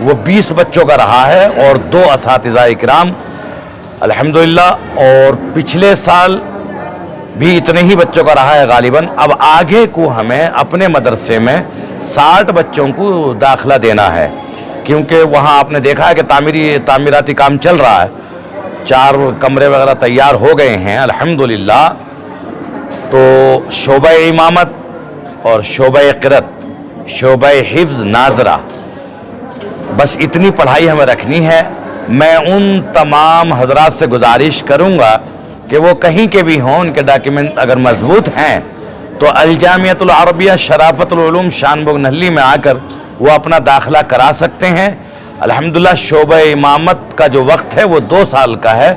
وہ 20 بچوں کا رہا ہے اور 2 اساتذہ کرام الحمدللہ، اور پچھلے سال بھی اتنے ہی بچوں کا رہا ہے غالباً۔ اب آگے کو ہمیں اپنے مدرسے میں 60 بچوں کو داخلہ دینا ہے، کیونکہ وہاں آپ نے دیکھا ہے کہ تعمیراتی کام چل رہا ہے، 4 کمرے وغیرہ تیار ہو گئے ہیں الحمدللہ۔ تو شعبہ امامت اور شعبہ قرات، شعبہ حفظ ناظرہ، بس اتنی پڑھائی ہمیں رکھنی ہے۔ میں ان تمام حضرات سے گزارش کروں گا کہ وہ کہیں کے بھی ہوں، ان کے ڈاکیومنٹ اگر مضبوط ہیں تو الجامعۃ العربیہ شرافت العلوم شانبوگ نہلی میں آ کر وہ اپنا داخلہ کرا سکتے ہیں۔ الحمدللہ شعبہ امامت کا جو وقت ہے وہ 2 سال کا ہے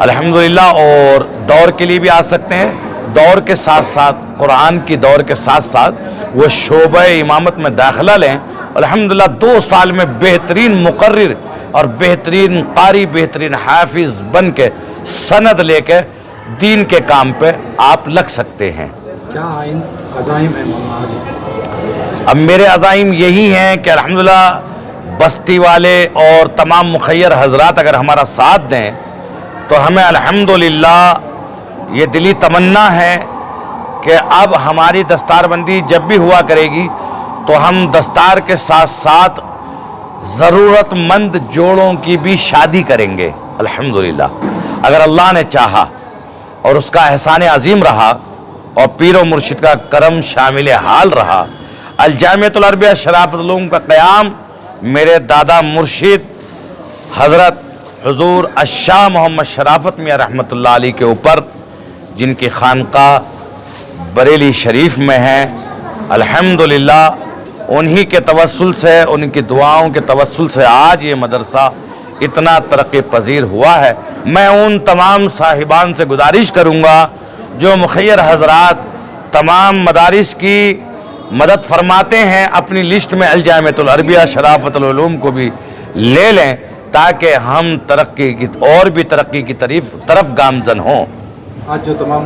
الحمدللہ، اور دور کے لیے بھی آ سکتے ہیں۔ دور کے ساتھ ساتھ، قرآن کی دور کے ساتھ ساتھ وہ شعبہ امامت میں داخلہ لیں، الحمدللہ 2 سال میں بہترین مقرر اور بہترین قاری، بہترین حافظ بن کے سند لے کے دین کے کام پہ آپ لگ سکتے ہیں۔ کیا عزائم ہیں مولانا علی؟ اب میرے عزائم یہی ہیں کہ الحمدللہ بستی والے اور تمام مخیر حضرات اگر ہمارا ساتھ دیں تو ہمیں الحمدللہ یہ دلی تمنا ہے کہ اب ہماری دستار بندی جب بھی ہوا کرے گی تو ہم دستار کے ساتھ ساتھ ضرورت مند جوڑوں کی بھی شادی کریں گے الحمدللہ، اگر اللہ نے چاہا اور اس کا احسان عظیم رہا اور پیر و مرشد کا کرم شامل حال رہا۔ الجامعۃ العربیہ شرافت العلوم کا قیام میرے دادا مرشد حضرت حضور الشاہ محمد شرافت میاں رحمۃ اللہ علیہ کے اوپر، جن کی خانقاہ بریلی شریف میں ہے الحمدللہ، انہی کے توسل سے، ان کی دعاؤں کے توسل سے آج یہ مدرسہ اتنا ترقی پذیر ہوا ہے۔ میں ان تمام صاحبان سے گزارش کروں گا جو مخیر حضرات تمام مدارس کی مدد فرماتے ہیں، اپنی لسٹ میں الجامعۃ العربیہ شرافت العلوم کو بھی لے لیں تاکہ ہم ترقی کی اور بھی ترقی کی طرف گامزن ہوں۔ آج جو تمام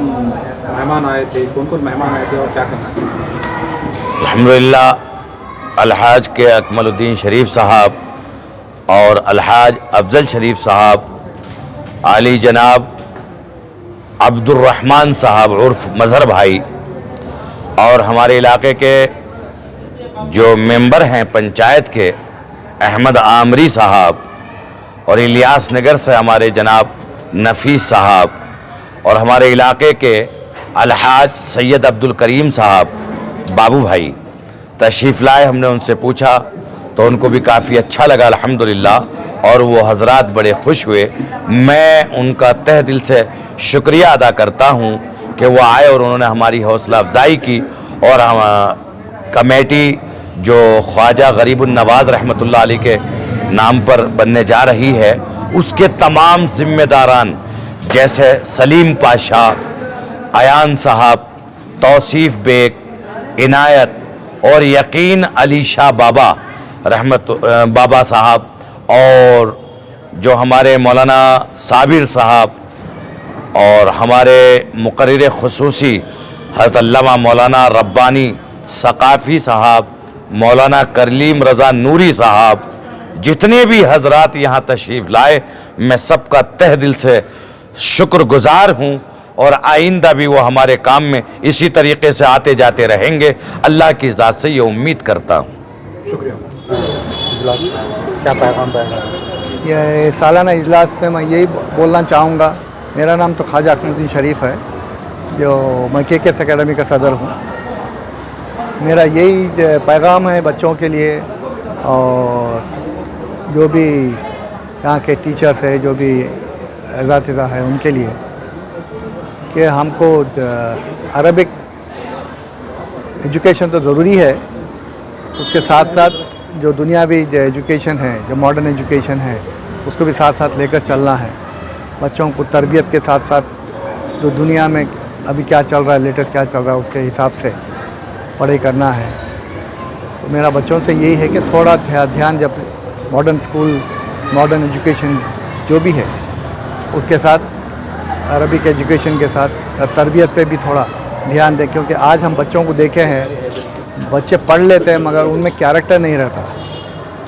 مہمان آئے تھے، کون کون مہمان آئے تھے اور کیا کرنا چاہتے ہیں؟ الحمدللہ الحاج کے اکمل الدین شریف صاحب اور الحاج افضل شریف صاحب، علی جناب عبد الرحمن صاحب عرف مظہر بھائی، اور ہمارے علاقے کے جو ممبر ہیں پنچایت کے احمد عامری صاحب، اور الیاس نگر سے ہمارے جناب نفیس صاحب، اور ہمارے علاقے کے الحاج سید عبد الکریم صاحب بابو بھائی تشریف لائے۔ ہم نے ان سے پوچھا تو ان کو بھی کافی اچھا لگا الحمدللہ، اور وہ حضرات بڑے خوش ہوئے۔ میں ان کا تہ دل سے شکریہ ادا کرتا ہوں کہ وہ آئے اور انہوں نے ہماری حوصلہ افزائی کی، اور کمیٹی جو خواجہ غریب النواز رحمۃ اللہ علیہ کے نام پر بننے جا رہی ہے، اس کے تمام ذمہ داران جیسے سلیم پاشا، ایان صاحب، توصیف بیگ، عنایت اور یقین علی شاہ بابا صاحب، اور جو ہمارے مولانا صابر صاحب، اور ہمارے مقرر خصوصی حضرت علامہ مولانا ربانی ثقافی صاحب، مولانا کرلیم رضا نوری صاحب، جتنے بھی حضرات یہاں تشریف لائے، میں سب کا تہ دل سے شکر گزار ہوں، اور آئندہ بھی وہ ہمارے کام میں اسی طریقے سے آتے جاتے رہیں گے، اللہ کی ذات سے یہ امید کرتا ہوں۔ شکریہ۔ اجلاس کیا پیغام رہے گا؟ یہ سالانہ اجلاس میں میں یہی بولنا چاہوں گا، میرا نام تو خواجہ اکمل الدین شریف ہے، جو میں کے ایس اکیڈمی کا صدر ہوں۔ میرا یہی پیغام ہے بچوں کے لیے، اور جو بھی یہاں کے ٹیچرز ہیں، جو بھی اساتذہ ہیں، ان کے لیے کہ ہم کو عربک ایجوکیشن تو ضروری ہے، اس کے ساتھ ساتھ جو دنیاوی جو ایجوکیشن ہے، جو ماڈرن ایجوکیشن ہے، اس کو بھی ساتھ ساتھ لے کر چلنا ہے۔ بچوں کو تربیت کے ساتھ ساتھ جو دنیا میں ابھی کیا چل رہا ہے، لیٹسٹ کیا چل رہا ہے، اس کے حساب سے پڑھائی کرنا ہے۔ تو میرا بچوں سے یہی ہے کہ تھوڑا دھیان جب ماڈرن اسکول، ماڈرن ایجوکیشن جو بھی ہے، اس کے ساتھ عربک ایجوکیشن کے ساتھ تربیت پہ بھی تھوڑا دھیان دیں، کیونکہ آج ہم بچوں کو دیکھے ہیں، بچے پڑھ لیتے ہیں مگر ان میں کیریکٹر نہیں رہتا،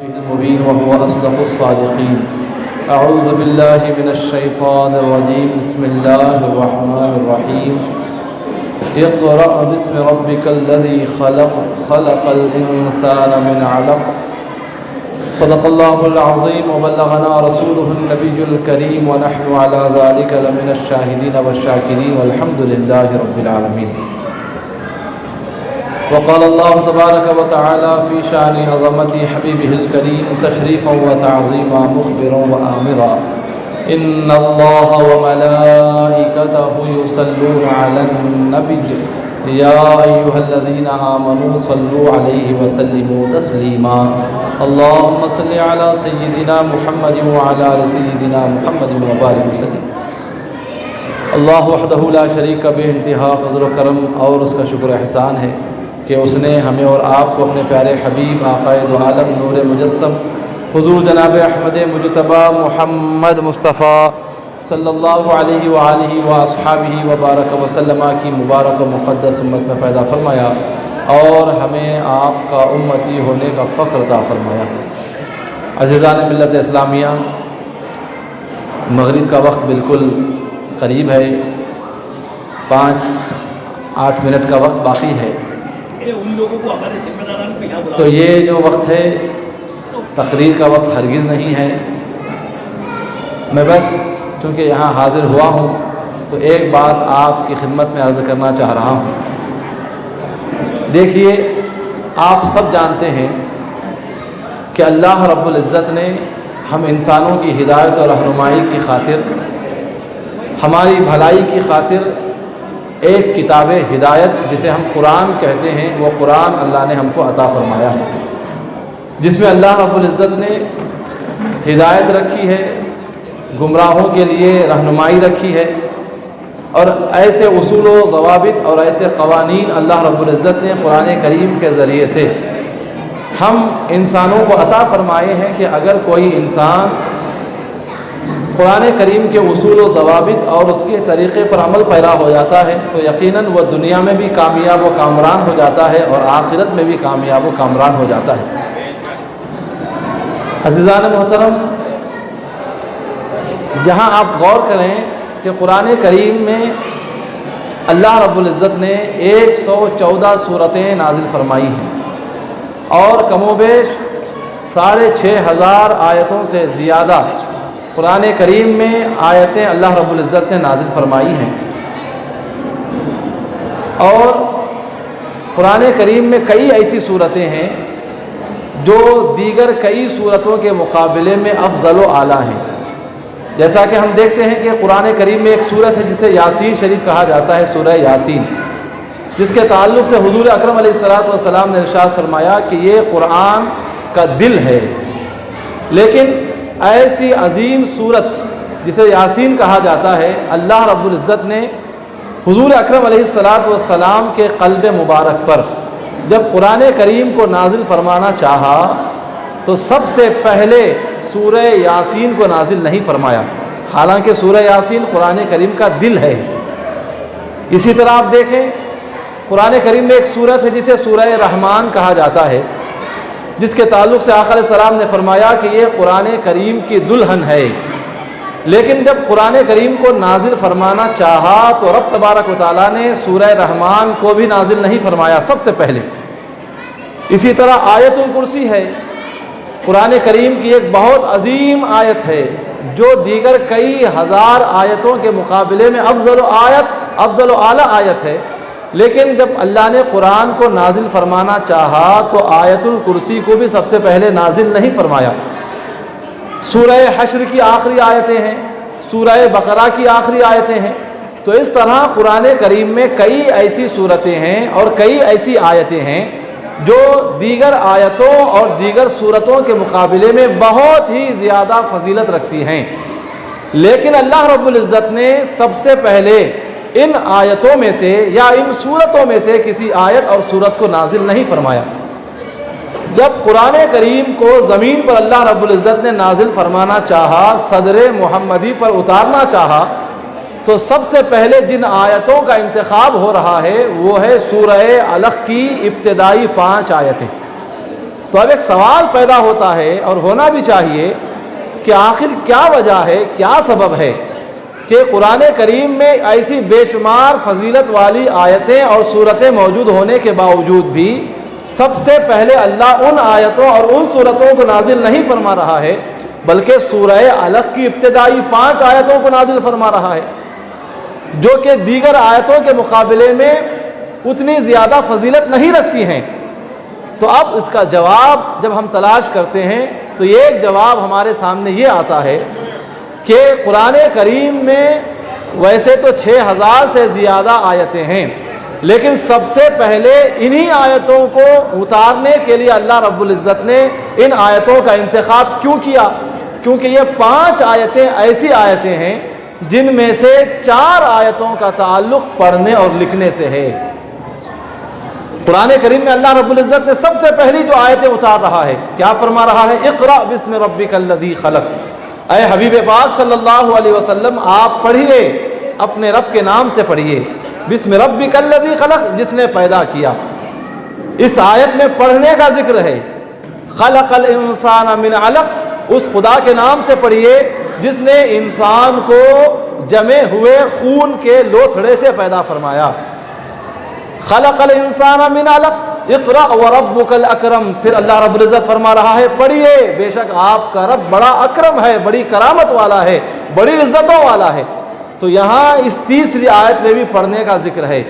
المبين وهو أصدق الصادقين أعوذ بالله من الشيطان الرجيم بسم الله الرحمن الرحيم اقرأ باسم ربك الذي خلق الإنسان من علق صدق الله العظيم وبلغنا رسوله النبي الكريم ونحن على ذلك لمن الشاهدين والشاكرين والحمد لله رب العالمين. وقال الله تبارك وتعالى في شان عظمة حبيبه الكريم تشريفا وتعظيما مخبرا وآمرا إن الله وملائكته يصلون على النبي يا أيها الذين آمنوا صلوا عليه وسلموا تسليما اللهم صل على سيدنا محمد وعلى آل سيدنا محمد وبارك وسلم. اللہ وحدہ لا شریک بہ انتہا فضل و کرم اور اس کا شکر احسان ہے کہ اس نے ہمیں اور آپ کو اپنے پیارے حبیب آقائے دو عالم نور مجسم حضور جناب احمد مجتبی محمد مصطفیٰ صلی اللہ علیہ وآلہ واصحابہ وبارک وسلم کی مبارک و مقدس امت میں پیدا فرمایا اور ہمیں آپ کا امتی ہونے کا فخر عطا فرمایا. عزیزان ملت اسلامیہ، مغرب کا وقت بالکل قریب ہے، 5-8 منٹ کا وقت باقی ہے. تو یہ جو وقت ہے تقریر کا وقت ہرگز نہیں ہے. میں بس چونکہ یہاں حاضر ہوا ہوں تو ایک بات آپ کی خدمت میں عرض کرنا چاہ رہا ہوں. دیکھیے، آپ سب جانتے ہیں کہ اللہ رب العزت نے ہم انسانوں کی ہدایت اور رہنمائی کی خاطر، ہماری بھلائی کی خاطر ایک کتاب ہدایت جسے ہم قرآن کہتے ہیں، وہ قرآن اللہ نے ہم کو عطا فرمایا ہے، جس میں اللہ رب العزت نے ہدایت رکھی ہے، گمراہوں کے لیے رہنمائی رکھی ہے، اور ایسے اصول و ضوابط اور ایسے قوانین اللہ رب العزت نے قرآن کریم کے ذریعے سے ہم انسانوں کو عطا فرمائے ہیں کہ اگر کوئی انسان قرآن کریم کے اصول و ضوابط اور اس کے طریقے پر عمل پیرا ہو جاتا ہے تو یقیناً وہ دنیا میں بھی کامیاب و کامران ہو جاتا ہے اور آخرت میں بھی کامیاب و کامران ہو جاتا ہے. عزیزان محترم، جہاں آپ غور کریں کہ قرآن کریم میں اللہ رب العزت نے 114 صورتیں نازل فرمائی ہیں اور کم و بیش 6500 آیتوں سے زیادہ قرآن کریم میں آیتیں اللہ رب العزت نے نازل فرمائی ہیں. اور قرآن کریم میں کئی ایسی صورتیں ہیں جو دیگر کئی صورتوں کے مقابلے میں افضل و اعلیٰ ہیں. جیسا کہ ہم دیکھتے ہیں کہ قرآن کریم میں ایک صورت ہے جسے یاسین شریف کہا جاتا ہے، سورہ یاسین، جس کے تعلق سے حضور اکرم علیہ الصلوۃ والسلام نے ارشاد فرمایا کہ یہ قرآن کا دل ہے. لیکن ایسی عظیم صورت جسے یاسین کہا جاتا ہے، اللہ رب العزت نے حضور اکرم علیہ الصلوۃ والسلام کے قلب مبارک پر جب قرآن کریم کو نازل فرمانا چاہا تو سب سے پہلے سورہ یاسین کو نازل نہیں فرمایا، حالانکہ سورہ یاسین قرآن کریم کا دل ہے. اسی طرح آپ دیکھیں قرآن کریم میں ایک سورت ہے جسے سورہ رحمان کہا جاتا ہے، جس کے تعلق سے آقا علیہ السلام نے فرمایا کہ یہ قرآن کریم کی دلہن ہے. لیکن جب قرآن کریم کو نازل فرمانا چاہا تو رب تبارک و تعالیٰ نے سورہ رحمان کو بھی نازل نہیں فرمایا سب سے پہلے. اسی طرح آیت الکرسی ہے، قرآن کریم کی ایک بہت عظیم آیت ہے جو دیگر کئی ہزار آیتوں کے مقابلے میں افضل و اعلیٰ آیت ہے. لیکن جب اللہ نے قرآن کو نازل فرمانا چاہا تو آیت الکرسی کو بھی سب سے پہلے نازل نہیں فرمایا. سورہ حشر کی آخری آیتیں ہیں، سورہ بقرہ کی آخری آیتیں ہیں. تو اس طرح قرآن کریم میں کئی ایسی صورتیں ہیں اور کئی ایسی آیتیں ہیں جو دیگر آیتوں اور دیگر صورتوں کے مقابلے میں بہت ہی زیادہ فضیلت رکھتی ہیں، لیکن اللہ رب العزت نے سب سے پہلے ان آیتوں میں سے یا ان صورتوں میں سے کسی آیت اور صورت کو نازل نہیں فرمایا۔ جب قرآن کریم کو زمین پر اللہ رب العزت نے نازل فرمانا چاہا، صدر محمدی پر اتارنا چاہا، تو سب سے پہلے جن آیتوں کا انتخاب ہو رہا ہے وہ ہے سورہ علق کی ابتدائی 5 آیتیں۔ تو اب ایک سوال پیدا ہوتا ہے اور ہونا بھی چاہیے کہ آخر کیا وجہ ہے، کیا سبب ہے کہ قرآن کریم میں ایسی بے شمار فضیلت والی آیتیں اور صورتیں موجود ہونے کے باوجود بھی سب سے پہلے اللہ ان آیتوں اور ان صورتوں کو نازل نہیں فرما رہا ہے، بلکہ سورہ علق کی ابتدائی 5 آیتوں کو نازل فرما رہا ہے، جو کہ دیگر آیتوں کے مقابلے میں اتنی زیادہ فضیلت نہیں رکھتی ہیں۔ تو اب اس کا جواب جب ہم تلاش کرتے ہیں تو ایک جواب ہمارے سامنے یہ آتا ہے کہ قرآن کریم میں ویسے تو 6000 سے زیادہ آیتیں ہیں، لیکن سب سے پہلے انہی آیتوں کو اتارنے کے لیے اللہ رب العزت نے ان آیتوں کا انتخاب کیوں کیا؟ کیونکہ یہ 5 آیتیں ایسی آیتیں ہیں جن میں سے 4 آیتوں کا تعلق پڑھنے اور لکھنے سے ہے۔ قرآن کریم میں اللہ رب العزت نے سب سے پہلی جو آیتیں اتار رہا ہے، کیا فرما رہا ہے؟ اقرأ بسم ربک الذی خلق۔ اے حبیب پاک صلی اللہ علیہ وسلم، آپ پڑھیے، اپنے رب کے نام سے پڑھیے، بسم ربک الذی خلق، جس نے پیدا کیا۔ اس آیت میں پڑھنے کا ذکر ہے۔ خلق الانسان من علق، اس خدا کے نام سے پڑھیے جس نے انسان کو جمے ہوئے خون کے لوتھڑے سے پیدا فرمایا۔ خلق الانسان من علق اقرأ وربک الاکرم، پھر اللہ رب العزت فرما رہا ہے پڑھیے، بے شک آپ کا رب بڑا اکرم ہے، بڑی کرامت والا ہے، بڑی عزتوں والا ہے۔ تو یہاں اس تیسری آیت میں بھی پڑھنے کا ذکر ہے۔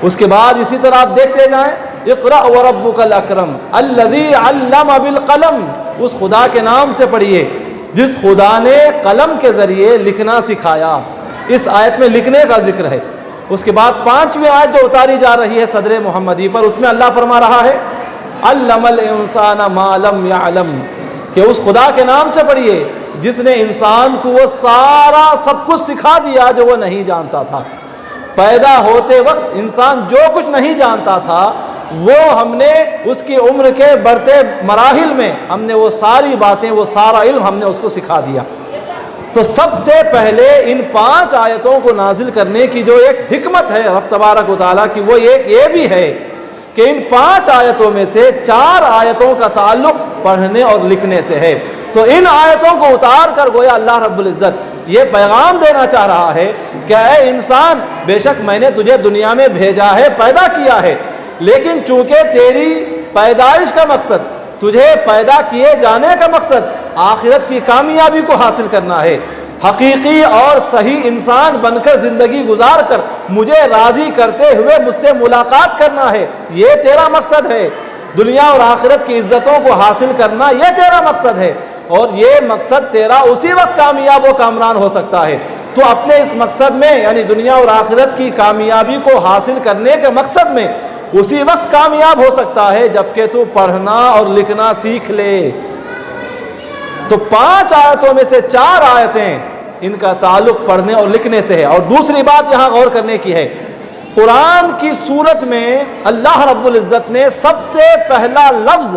اس کے بعد اسی طرح آپ دیکھتے جائیں، اقرأ وربک الاکرم الذی علم بالقلم، اس خدا کے نام سے پڑھیے جس خدا نے قلم کے ذریعے لکھنا سکھایا۔ اس آیت میں لکھنے کا ذکر ہے۔ اس کے بعد 5ویں آیت جو اتاری جا رہی ہے صدر محمدی پر، اس میں اللہ فرما رہا ہے علم الانسان ما لم یعلم، کہ اس خدا کے نام سے پڑھیے جس نے انسان کو وہ سارا سب کچھ سکھا دیا جو وہ نہیں جانتا تھا۔ پیدا ہوتے وقت انسان جو کچھ نہیں جانتا تھا وہ ہم نے اس کی عمر کے بڑھتے مراحل میں ہم نے وہ ساری باتیں، وہ سارا علم ہم نے اس کو سکھا دیا۔ تو سب سے پہلے ان 5 آیتوں کو نازل کرنے کی جو ایک حکمت ہے رب تبارک و تعالیٰ کی، وہ ایک یہ بھی ہے کہ ان 5 آیتوں میں سے 4 آیتوں کا تعلق پڑھنے اور لکھنے سے ہے۔ تو ان آیتوں کو اتار کر گویا اللہ رب العزت یہ پیغام دینا چاہ رہا ہے کہ اے انسان، بے شک میں نے تجھے دنیا میں بھیجا ہے، پیدا کیا ہے، لیکن چونکہ تیری پیدائش کا مقصد، تجھے پیدا کیے جانے کا مقصد آخرت کی کامیابی کو حاصل کرنا ہے، حقیقی اور صحیح انسان بن کر زندگی گزار کر مجھے راضی کرتے ہوئے مجھ سے ملاقات کرنا ہے، یہ تیرا مقصد ہے۔ دنیا اور آخرت کی عزتوں کو حاصل کرنا یہ تیرا مقصد ہے، اور یہ مقصد تیرا اسی وقت کامیاب و کامران ہو سکتا ہے۔ تو اپنے اس مقصد میں یعنی دنیا اور آخرت کی کامیابی کو حاصل کرنے کے مقصد میں اسی وقت کامیاب ہو سکتا ہے جبکہ تو پڑھنا اور لکھنا سیکھ لے۔ تو 5 آیتوں میں سے 4 آیتیں ان کا تعلق پڑھنے اور لکھنے سے ہے۔ اور دوسری بات یہاں غور کرنے کی ہے، قرآن کی صورت میں اللہ رب العزت نے سب سے پہلا لفظ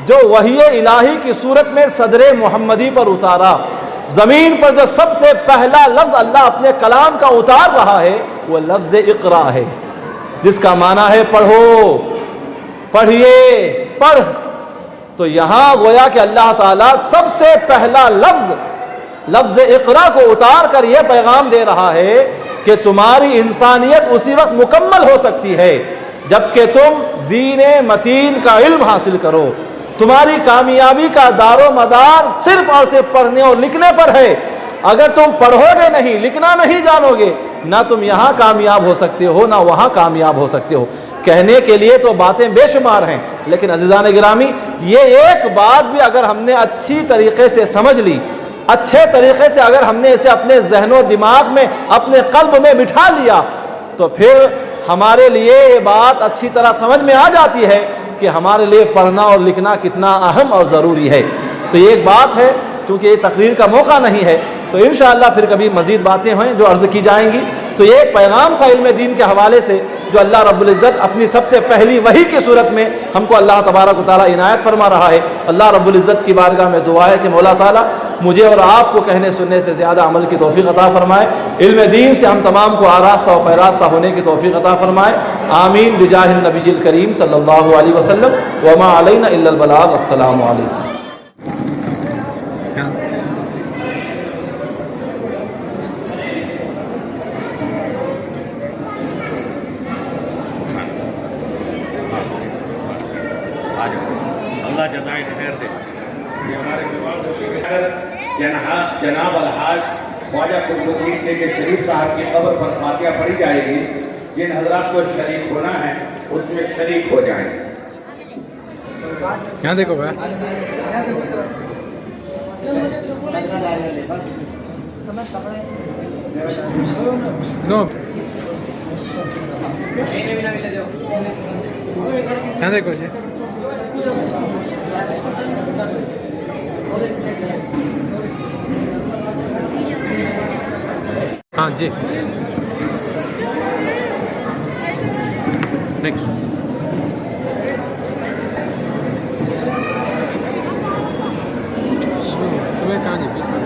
جو وحی الہی کی صورت میں صدر محمدی پر اتارا، زمین پر جو سب سے پہلا لفظ اللہ اپنے کلام کا اتار رہا ہے وہ لفظ اقرا ہے، جس کا معنی ہے پڑھو، پڑھیے، پڑھ۔ تو یہاں گویا کہ اللہ تعالیٰ سب سے پہلا لفظ اقرا کو اتار کر یہ پیغام دے رہا ہے کہ تمہاری انسانیت اسی وقت مکمل ہو سکتی ہے جبکہ تم دین متین کا علم حاصل کرو۔ تمہاری کامیابی کا دار و مدار صرف اور صرف پڑھنے اور لکھنے پر ہے۔ اگر تم پڑھو گے نہیں، لکھنا نہیں جانو گے، نہ تم یہاں کامیاب ہو سکتے ہو نہ وہاں کامیاب ہو سکتے ہو۔ کہنے کے لیے تو باتیں بے شمار ہیں، لیکن عزیزان گرامی یہ ایک بات بھی اگر ہم نے اچھی طریقے سے سمجھ لی، اچھے طریقے سے اگر ہم نے اسے اپنے ذہن و دماغ میں، اپنے قلب میں بٹھا لیا، تو پھر ہمارے لیے یہ بات اچھی طرح سمجھ میں آ جاتی ہے کہ ہمارے لیے پڑھنا اور لکھنا کتنا اہم اور ضروری ہے۔ تو یہ ایک بات ہے، چونکہ یہ تقریر کا موقع نہیں ہے تو انشاءاللہ پھر کبھی مزید باتیں ہیں جو عرض کی جائیں گی۔ تو یہ ایک پیغام تھا علم دین کے حوالے سے جو اللہ رب العزت اپنی سب سے پہلی وحی کی صورت میں ہم کو اللہ تبارک و تعالیٰ عنایت فرما رہا ہے۔ اللہ رب العزت کی بارگاہ میں دعا ہے کہ مولا تعالیٰ مجھے اور آپ کو کہنے سننے سے زیادہ عمل کی توفیق عطا فرمائے، علم دین سے ہم تمام کو آراستہ و پیراستہ ہونے کی توفیق عطا فرمائے، آمین بجاہ النبی الکریم صلی اللہ علیہ وسلم، وما علینا الا البلاغ۔ السلام علیکم۔ اللہ جزائے خیر دے۔ یہ ہمارے جناب الحاج خواجہ قطب الدین کے شریف صاحب کی قبر پر فاتحہ پڑھی جائے گی۔ جن حضرات کو شریک ہونا ہے اس میں شریک ہو جائیں۔ یہاں دیکھو بھائی، نو یہاں دیکھو جی، ہاں جی، نیکسٹ تمہیں کہاں جی بیچ میں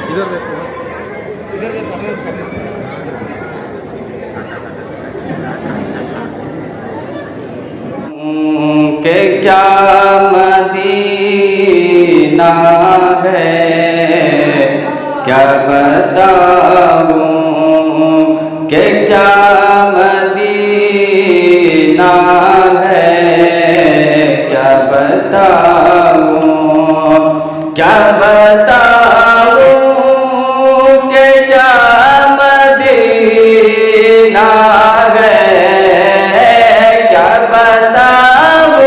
ادھر دیکھو، ادھر کہ کیا مدینہ ہے کیا بتاؤں، کہ کیا مدینہ ہے کیا بتاؤں، کیا بتاؤں کہ کیا مدینہ ہے کیا بتاؤں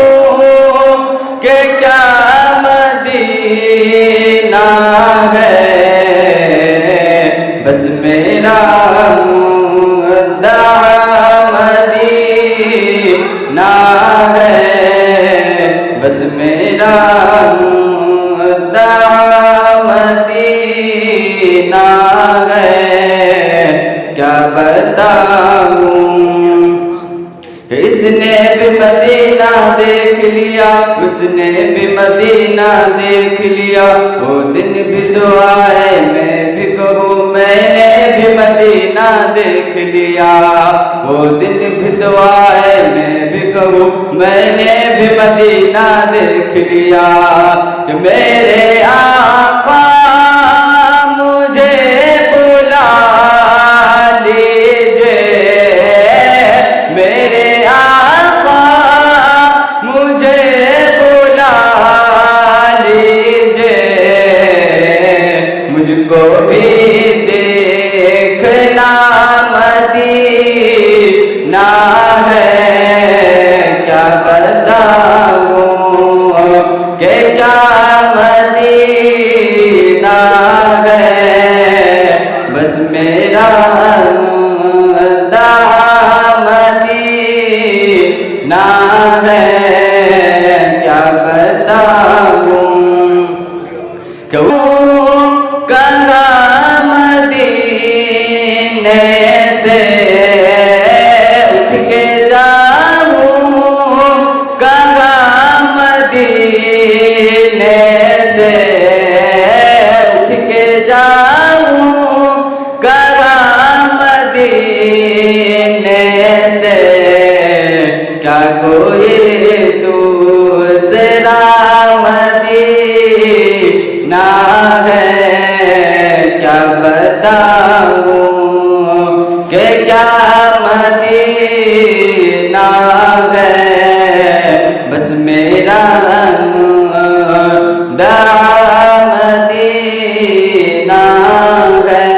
کہ کیا مدینہ ہے، بس میرا مدعا مدینہ ہے، بس میرا مدعا مدینہ ہے، کیا بتاؤں۔ اس نے بھی مدینہ دیکھ لیا، اس نے بھی مدینہ دیکھ لیا، وہ دن بھی دعائیں میں بھی کہوں میں نے بھی مدینہ دیکھ لیا، وہ دن بھی دعائیں میں بھی کہوں میں نے بھی مدینہ دیکھ لیا، کہ میرے آقا مجھے بلا لیجئے، میرے آقا مجھے بلا لیجئے، مجھ کو بھی دیکھنا مدینہ ہے، کیا بتاؤں کہ کیا مدینہ ہے، بس میرا مدینہ ہے، کیا بتاؤں، کہاں مدینے سے اٹھ کے جاؤں، کہاں مدینے سے اٹھ کے جاؤں، کہاں مدینے سے کیا کوئی دوسرا مدینہ ہے، کیا بتاؤں کہ کیا مدینہ ہے، بس میرا دعا مدینہ ہے۔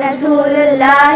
رسول اللہ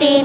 3,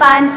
5,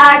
8,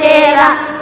13,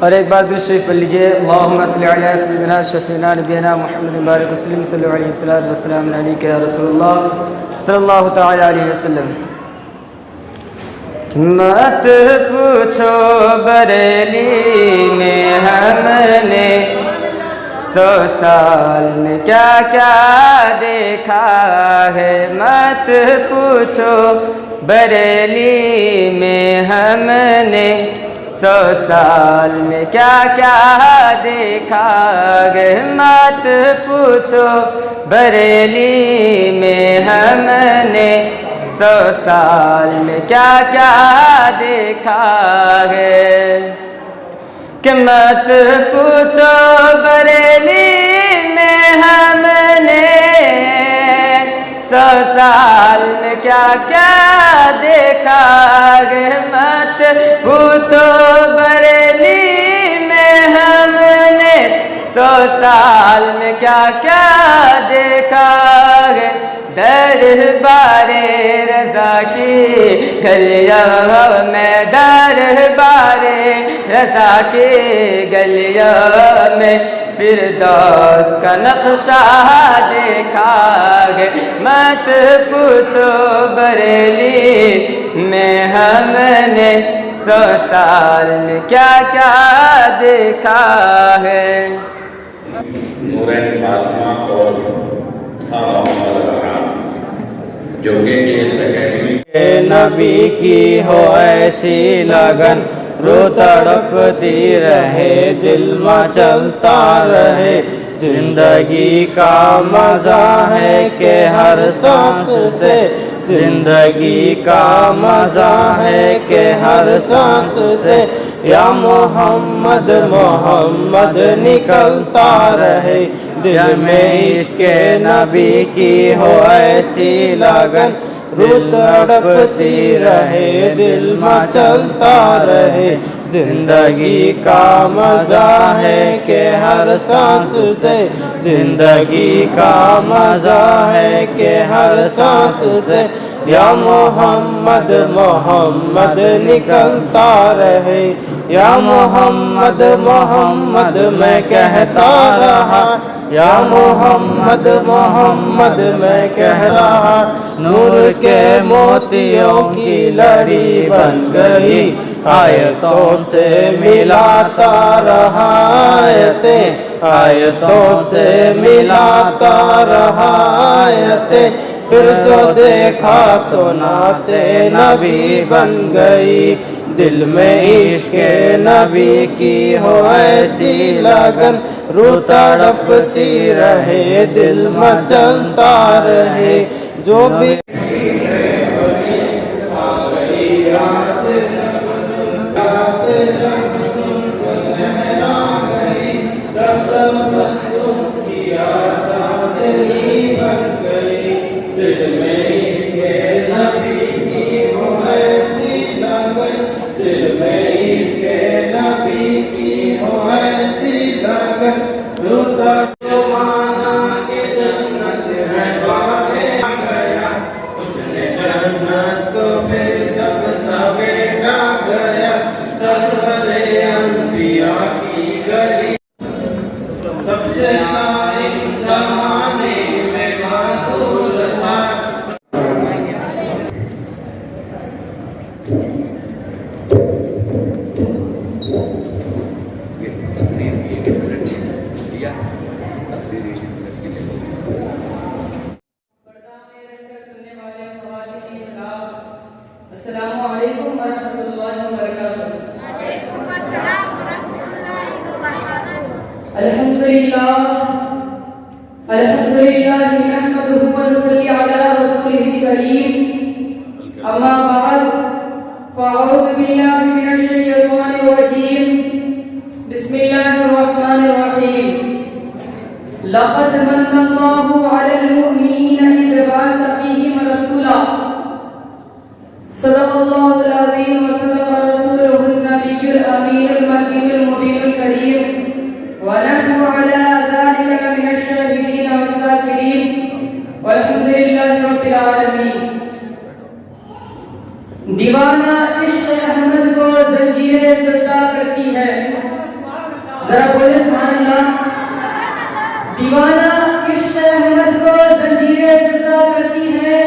اور ایک بار درود شریف پڑھ لیجیے. اللہم صلی علی سیدنا شفیعنا نبینا محمد بارک وسلم صلی اللہ علیہ وسلم علیک یا رسول اللہ صلی اللہ تعالی علیہ وسلم. مت پوچھو بریلی میں ہم نے 100 سال میں کیا کیا دیکھا ہے. مت پوچھو بریلی میں ہم نے 100 سال میں کیا کیا دیکھا ہے. مت پوچھو بریلی میں ہم نے 100 سال میں کیا کیا دیکھا ہے. کہ مت پوچھو بریلی میں ہم نے 100 سال میں کیا کیا دیکھا ہے. مت پوچھو بریلی میں ہم نے 100 سال میں کیا کیا دیکھا ہے. دربار رضا کی گلیوں میں دربار رضا کی گلیوں میں فردوس کا نقشہ دیکھا ہے. مت پوچھو بریلی میں ہم نے 100 سال میں کیا کیا دیکھا ہے. نورین فاطمہ اور جو کہ اس اکیڈمی نبی کی ہو ایسی لگن رو تڑپتی رہے دل مچلتا رہے. زندگی کا مزہ ہے کہ ہر سانس سے زندگی کا مزہ ہے کہ ہر سانس سے یا محمد محمد نکلتا رہے. دل میں اس کے نبی کی ہو ایسی لگن رو تڑپتی رہے دل مچلتا رہے. زندگی کا مزہ ہے کہ ہر سانس سے زندگی کا مزہ ہے کہ ہر سانس سے یا محمد محمد نکلتا رہے. یا محمد محمد میں کہتا رہا یا محمد محمد میں کہہ رہا، نور کے موتیوں کی لڑی بن گئی، آیتوں سے ملاتا رہا آیتیں، آیتوں سے ملاتا رہا آیتیں، پھر جو دیکھا تو نعت نبی بن گئی، دل میں عشق نبی کی ہو ایسی لگن، روح تڑپتی رہے دل مچلتا رہے، جو بھی السلام علیکم ورحمۃ اللہ وبرکاتہ۔ الحمد للہ نحمده ونصلي على رسوله الكريم، اما بعد فاعوذ باللہ من الشیطان الرجیم، بسم اللہ الرحمن الرحیم، لقد من اللہ علی المؤمنین اذ بعث فیہم رسولا، صدق اللہ العظیم وصدق رسولہ النبی الامین المکین المبین الکریم، ونحن على ذلك لمن الشاهدين والشاکرین، والحمد للہ رب العالمین۔ دیوانہ عشق احمد کو زنجیریں سجدہ کرتی ہے، ذرا بولے سبحان اللہ۔ دیوانہ عشق احمد کو زنجیریں سجدہ کرتی ہے،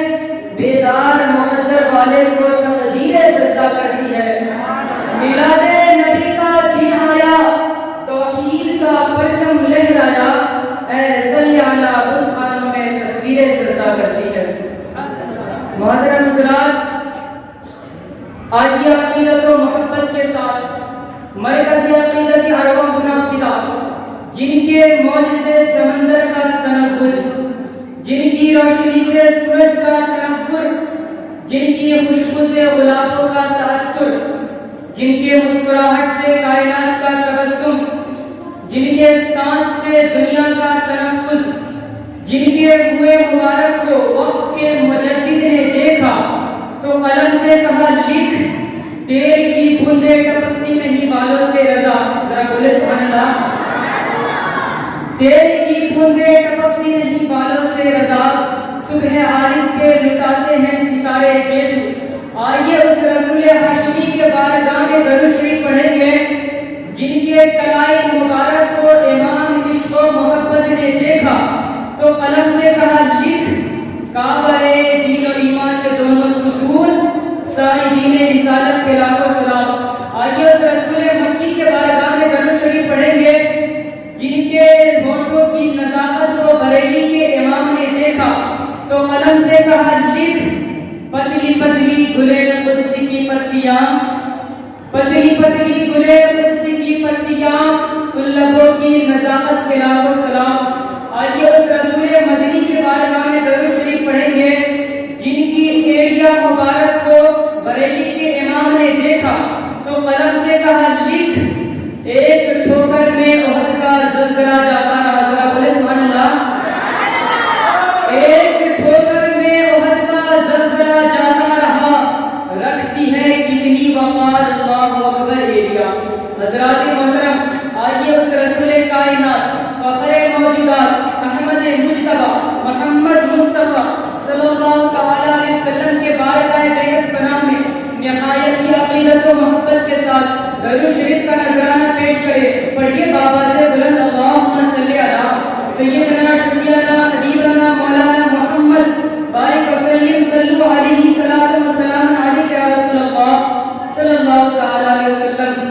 بیدار مقدر والے کو تقدیریں سجدہ کرتی ہے۔ میلاد نبی کا دن آیا، توحید کا پرچم لہرایا، اے صلی علی بت خانوں میں تصویریں سجدہ کرتی ہے۔ محترم حضرات، آج کی عقیدت و محبت کے ساتھ مرکزی عقیدت ارواح منافدہ، جن کے موج سے سمندر کا تنفر، جن کی روشنی سے سورج کا تنفر، جن کی خوشبو سے گلابوں کا تعطر، جن کے مسکراہٹ سے کائنات کا تبسم، جن کے سانس سے دنیا کا تنفس، جن کے ہوئے مبارک کو وقت کے مجدد نے دیکھا تو قلم سے کہا لکھ، تیل کی بوندیں ٹپکتی نہیں بالوں سے رضا، ذرا بولے سبحان اللہ۔ تیل کی بوندیں ٹپکتی نہیں بالوں سے رضا، صبح عارض کے لٹاتے ہیں ستارے گیسو۔ آئیے اس رسول ہاشمی کے بارگاہ میں درود شریف پڑھیں گے، جن کے کلائی مبارک کو امام عشق و محبت نے دیکھا تو قلم سے کہا لکھ، کعبہ دین و ایمان کے دونوں ستون، سائدین رسالت پہ لاکھوں سلام۔ آئیے اس رسول مکی کے بارگاہ میں درود شریف پڑھیں گے، جن کے ہونٹوں کی نزاکت کو بریلی کے امام نے دیکھا تو قلم سے کہا لکھ، پتلی پتلی گلے قدسی کی پتیاں، پتلی پتلی گلے قدسی کی پتیاں، ان لبوں کی نزاکت پہ لاکھوں سلام۔ آئیے اس رسول مدنی کے بارگاہ میں درود شریف پڑھیں گے، جن کی ایڑیاں مبارک کو بریلی کے امام نے دیکھا تو قلم سے کہا لکھ، ایک ٹھوکر میں احد کا زلزلہ جاتا رہا، ذرا بولے سبحان اللہ۔ ایک ٹھوکر میں احد کا زلزلہ جاتا رہا، رکھتی ہے کتنی وقار اللہ اکبر ایریا۔ حضرات محترم، آئیے اس رسول کائنات، فخر موجودات، احمد مجتبی محمد مصطفیٰ صلی اللہ تعالی علیہ وسلم کے بارگاہ ڈیکس پناہ میں نہایت کی عقیدت و محبت کے ساتھ درود شریف کا نذرانہ پیش کرے۔ پڑھیے بابا سے بلند اللہم صلی علی سیدنا شفیعنا حبیبنا مولانا محمد بارک وسلم صلو علیہ الصلوۃ والسلام علیک یا رسول اللہ صلی اللہ تعالی علیہ وسلم.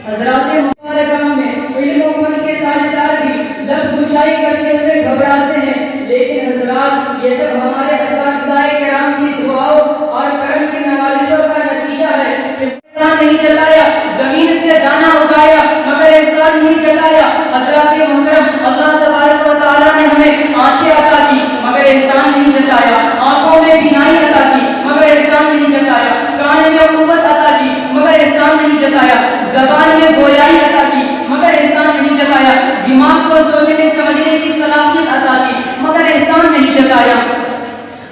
حضرات مبارکہ میں علم و فن کے تاجدار بھی لب گشائی کرتے ہوئے گھبراتے ہیں، لیکن حضرات یہ سب ہمارے اساتذہ کرام کی دعاؤں اور کرم کی نوازشوں کا نتیجہ ہے. احسان نہیں جتایا، زمین سے دانہ اگایا مگر احسان نہیں جتایا. حضرات محترم، اللہ تبارک و تعالیٰ نے ہمیں آنکھیں عطا کی مگر احسان نہیں جتایا، آنکھوں میں بینائی عطا کی مگر احسان نہیں جتایا، کان میں قوت عطا کی مگر احسان نہیں جتایا، زبان میں گویائی عطا کی مگر احسان نہیں جتایا، دماغ کو سوچنے سمجھنے کی صلاحیت عطا کی مگر احسان نہیں جتایا.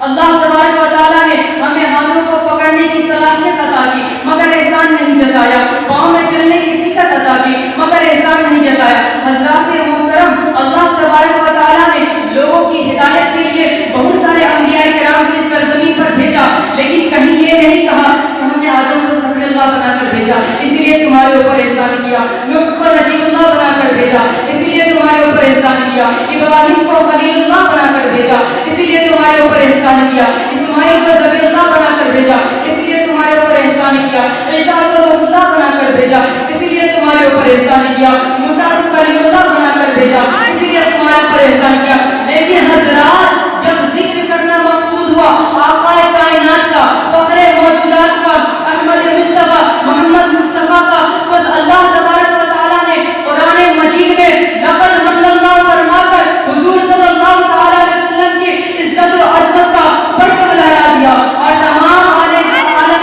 اللہ تبارک و تعالیٰ نے ہمیں ہاتھوں کو پکڑنے کی صلاحیت عطا کی مگر احسان نہیں جتایا، پاؤں میں چلنے کی صحت عطا کی مگر احسان نہیں جتایا. حضرات محترم، اللہ تبارک و تعالیٰ نے لوگوں کی ہدایت کے لیے بہت سارے انبیاء کرام کو اس سرزمین پر بھیجا، لیکن کہیں یہ نہیں کہا کہ ہم نے آدم کو صفی اللہ بنا کر بھیجا اس لیے تمہارے اوپر احسان کیا، نوح کو نجیب اللہ بنا کر بھیجا اس لیے تمہارے اوپر احسان کیا، ابراہیم کو خلیل اللہ بنا کر بھیجا اس لیے تمہارے اوپر احسان کیا، اسماعیل کو ذبیح اللہ بنا کر بھیجا اس لیے تمہارے اوپر احسان کیا، عیسیٰ کو روح اللہ بنا کر بھیجا اس لیے تمہارے اوپر احسان کیا، موسیٰ کو کلیم اللہ بنا کر بھیجا اس لیے تمہارے اوپر احسان کیا. لیکن حضرات جب ذکر کرنا مقصود ہوا آقا کائنات کا، فخر موجودات کا، احمد مصطفیٰ محمد مصطفیٰ کا، بس اللہ تبارک و تعالیٰ نے قرآن مجید میں لقد من اللہ فرما کر حضور صلی اللہ تعالیٰ علیہ وسلم کی عزت و عظمت کا پرچم لہرا دیا اور تمام عالم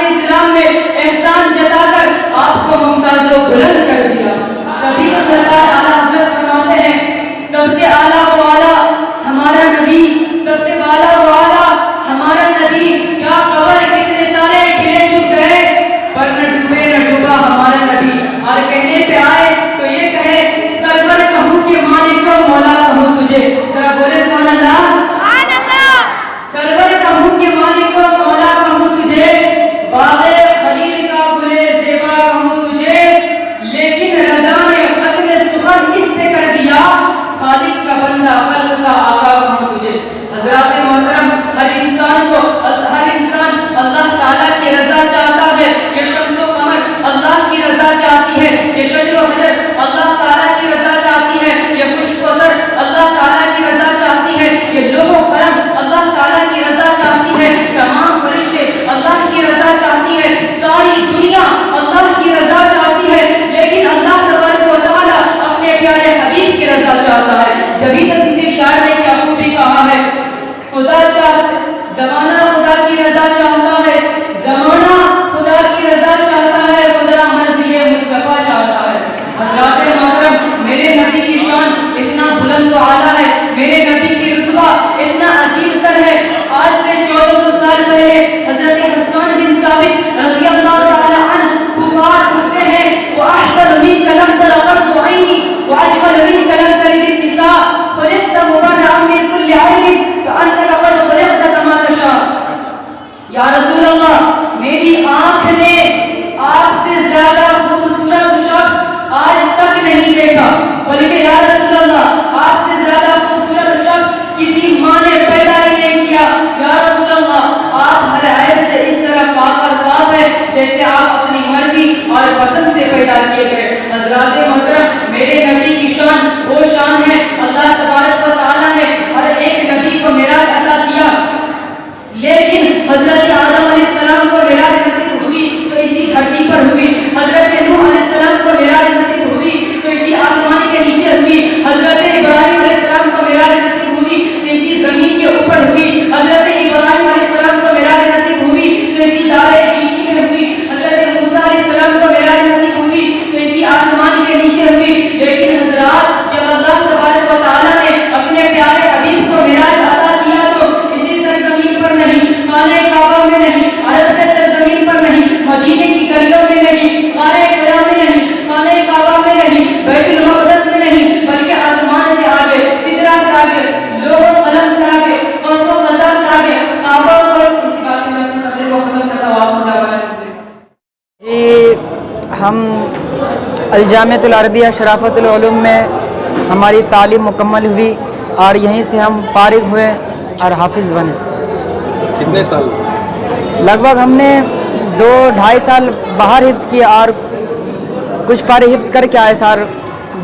اسلام میں احسان جتا کر آپ کو ممتاز و بلند کر دیا. کبھی تو سرکار اعلیٰ حضرت فرماتے ہیں سب سے اعلیٰ و اعلیٰ ہمارا نبی، سب سے اعلیٰ و اعلیٰ ہمارا نبی. کیا خبر کتنے تارے کھلے چھپ گئے پر نہ ڈوبے نہ ڈوبا ہمارا نبی. اور کہنے پہ آئے تو یہ کہے سرور کہوں کہ مالک و مولا کہوں تجھے. ذرا بولے سبحان اللہ. سرور کہوں کہ مالک و مولا کہوں تجھے، باغ خلیل کا گلے زیبا کہوں تجھے، لیکن رضا نے ختم سخن اس پہ کر دیا خالق کا بندہ خلق کا آقا کہوں تجھے. حضرات محترم، ہر انسان اللہ تعالیٰ کی رضا چاہتا ہے. یہ شمس و قمر اللہ کی رضا چاہتی ہے، یہ شجر و حجر اللہ تعالیٰ کی رضا چاہتی ہے، یہ خشک و تر اللہ تعالیٰ کی رضا چاہتی ہے، یہ لوح و قلم اللہ تعالیٰ کی رضا چاہتی ہے، تمام فرشتے اللہ کی رضا چاہتی ہے، ساری دنیا اللہ کی رضا چاہتی ہے. لیکن اللہ تبارک و تعالیٰ اپنے پیارے حبیب کی رضا چاہتا ہے. جبھی تک کسی شاعر نے کیا خوبی کہا ہے، خدا زمانہ خدا کی رضا چاہتا ہے، زمانہ خدا کی رضا چاہتا ہے، خدا مرضی مصطفیٰ چاہتا ہے. حضرات محترم، میرے نبی کی شان اتنا بلند و اعلیٰ ہے، میرے نبی کی رتبہ اتنا عظیم تر ہے. آج سے 1400 سال پہلے حضرت حسان بن ثابت رضی اللہ تعالی عنہ پکار اٹھتے ہیں، وَأَحْسَنُ مِنْكَ لَمْ تَرَ قَطُّ عَيْنِي وَأَجْمَلُ مِنْكَ لَمْ تَلِدِ النِّسَاءُ خُلِقْتَ مُبَرَّأً مِنْ كُلِّ عَيْبٍ كَأَنَّكَ قَدْ خُلِقْتَ كَمَا تَشَاءُ. یا رسول اللہ، میری آنکھ نے آپ سے زیادہ خوبصورت شخص آج تک نہیں دیکھا. بلکہ یا رسول اللہ، آپ سے زیادہ خوبصورت شخص کسی ماں نے پیدا ہی نہیں کیا. یا رسول اللہ، آپ ہر عیب سے اس طرح پاک اور صاف ہے جیسے آپ اپنی مرضی اور پسند سے پیدا کیے گئے. حضرات محترم، میرے نبی کی شان وہ شان ہے، اللہ تبارک و تعالیٰ نے ہر ایک نبی کو معراج عطا کیا، لیکن حضرت آدم علیہ السلام کو معراج نصیب ہوئی تو اسی دھرتی پر ہوئی، حضرت نوح علیہ السلام کو معراج نصیب ہوئی تو اسی آسمان کے نیچے ہوئی، حضرت ابراہیم علیہ السلام کو معراج نصیب ہوئی تو اسی زمین کے اوپر ہوئی، حضرت ابراہیم علیہ السلام کو معراج نصیب ہوئی تو اسی دار گیتی میں ہوئی، حضرت موسیٰ علیہ السلام کو معراج نصیب ہوئی تو اسی آسمان کے نیچے ہوئی. لیکن حضرات، جب اللہ تبارک و تعالیٰ نے اپنے پیارے حبیب کو معراج عطا کیا تو اسی سرزمین پر نہیں، خانہ کعبہ میں نہیں، عرب کے سرزمین پر نہیں، مدینے کی گلیوں میں نہیں، خانہ خدا میں نہیں، خانہ کعبہ میں نہیں، بیت المقدس میں نہیں، بلکہ آسمان سے آگے، سدرہ سے آگے، لوح و قلم سے آگے، قوس و قزح سے آگے، کعبہ پر. اسی بات میں اپنی تقریر کو ختم کرتا ہوں. آپ مدعوان جی، ہم الجامعۃ العربیہ شرافت العلوم میں ہماری تعلیم مکمل ہوئی اور یہیں سے ہم فارغ ہوئے اور حافظ بنے. کتنے سال؟ لگ بھگ ہم نے 2-2.5 سال باہر حفظ کیا اور کچھ پارے حفظ کر کے آئے تھے اور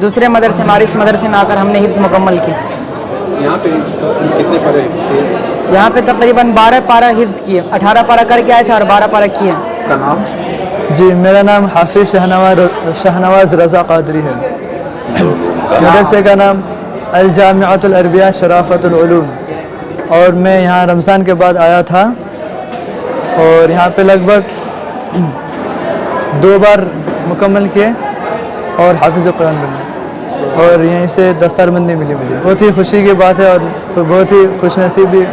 دوسرے مدرسے میں اور اس مدرسے میں آ کر ہم نے حفظ مکمل کی. یہاں پہ کتنے پارے حفظ کیے؟ یہاں پہ تقریباً 12 پارہ حفظ کیے. 18 پارہ کر کے آئے تھے اور 12 پارہ کیے. کا نام؟ جی میرا نام حافظ شہنواز رضا قادری ہے. مدرسے کا نام الجامعۃ العربیہ شرافۃ العلوم. اور میں یہاں رمضان کے بعد آیا تھا اور یہاں پہ لگ بھگ 2 بار مکمل کیے اور حافظ قرآن بنے اور یہیں سے دستار بندی ملی مجھے. بہت ہی خوشی کی بات ہے اور بہت ہی خوش نصیبی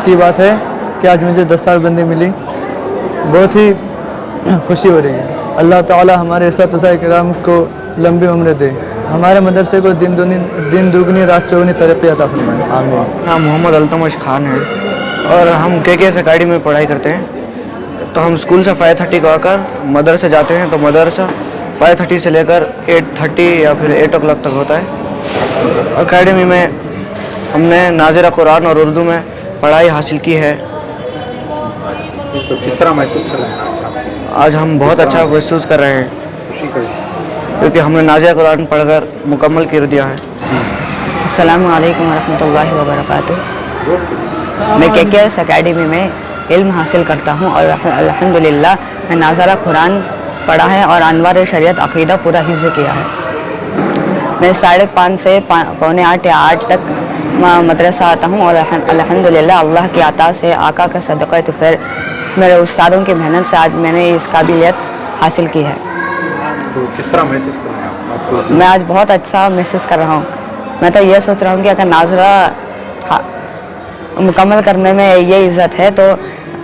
کی بات ہے کہ آج مجھے دستار بندی ملی. بہت ہی خوشی ہو رہی ہے. اللہ تعالی ہمارے اساتذہ کرام کو لمبی عمر دے. ہمارے مدرسے کو دن دوگنی رات چوگنی ترقی عطا فرمائے. آمین. نام محمد التمش خان ہے اور ہم KKS اکیڈمی میں پڑھائی کرتے ہیں. تو ہم اسکول سے 5:30 کو آ کر مدرسے جاتے ہیں. تو مدرسہ 5:30 سے لے کر 8:30 یا پھر 8 o'clock تک ہوتا ہے. اکیڈمی میں ہم نے ناظرہ قرآن اور اردو میں پڑھائی حاصل کی ہے. تو کس طرح محسوس کر رہے ہیں آج ہم بہت اچھا محسوس کر رہے ہیں خوشی کر کیونکہ ہم نے ناظرہ قرآن پڑھ کر مکمل کر دیا ہے. السلام علیکم ورحمۃ اللہ وبرکاتہ. میں KKS اکیڈمی میں علم حاصل کرتا ہوں اور الحمدللہ میں ناظرہ قرآن پڑھا ہے اور انوار شریعت عقیدہ پورا حفظ کیا ہے. میں 5:30 سے 7:45 یا 8 تک مدرسہ آتا ہوں اور الحمدللہ اللہ کی عطا سے آقا کا صدقہ تو پھر میرے استادوں کی محنت سے آج میں نے اس قابلیت حاصل کی ہے. تو کس طرح محسوس کر رہے ہیں آپ؟ میں آج بہت اچھا محسوس کر رہا ہوں. میں تو یہ سوچ رہا ہوں کہ اگر ناظرہ مکمل کرنے میں یہ عزت ہے تو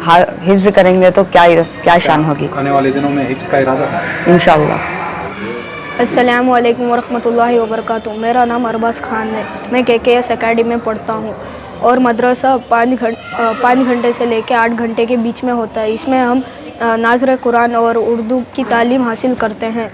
حفظ کریں گے تو کیا شان ہوگی. آنے والے دنوں میں حفظ کا ارادہ ہے انشاءاللہ. السلام علیکم ورحمۃ اللہ وبرکاتہ. میرا نام ارباز خان ہے. میں KKS اکیڈمی میں پڑھتا ہوں اور مدرسہ 5 گھنٹے سے لے کے 8 گھنٹے کے بیچ میں ہوتا ہے. اس میں ہم ناظرہ قرآن اور اردو کی تعلیم حاصل کرتے ہیں.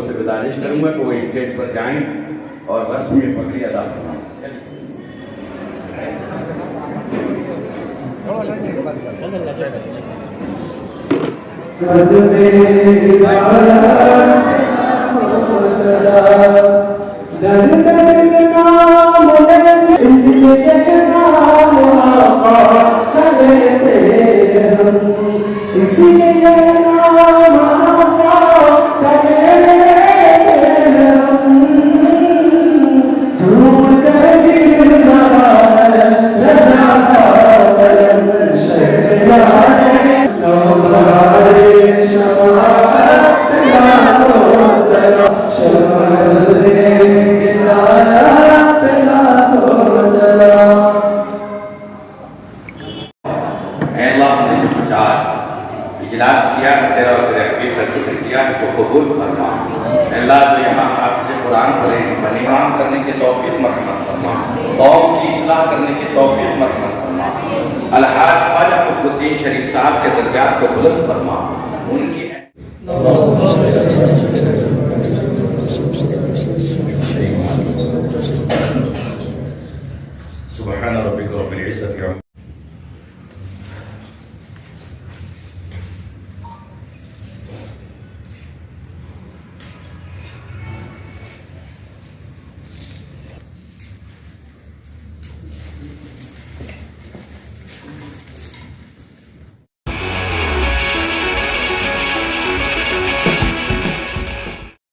سے گزارش کروں گا کہ وہ اسٹیج پر جائیں اور رسم میں پگڑی ادا کرنا. اجلاس کیا تیرا اور تیرے حبیب کا ذکر کیا اس کو قبول فرما. اللہ جو یہاں حافظ قرآن بنے عام کرنے کی توفیق مرحمت فرما. قوم کی اصلاح کرنے کی توفیق مرحمت فرما. الحاج خواجہ قطب الدین شریف صاحب کے درجات کو بلند فرما.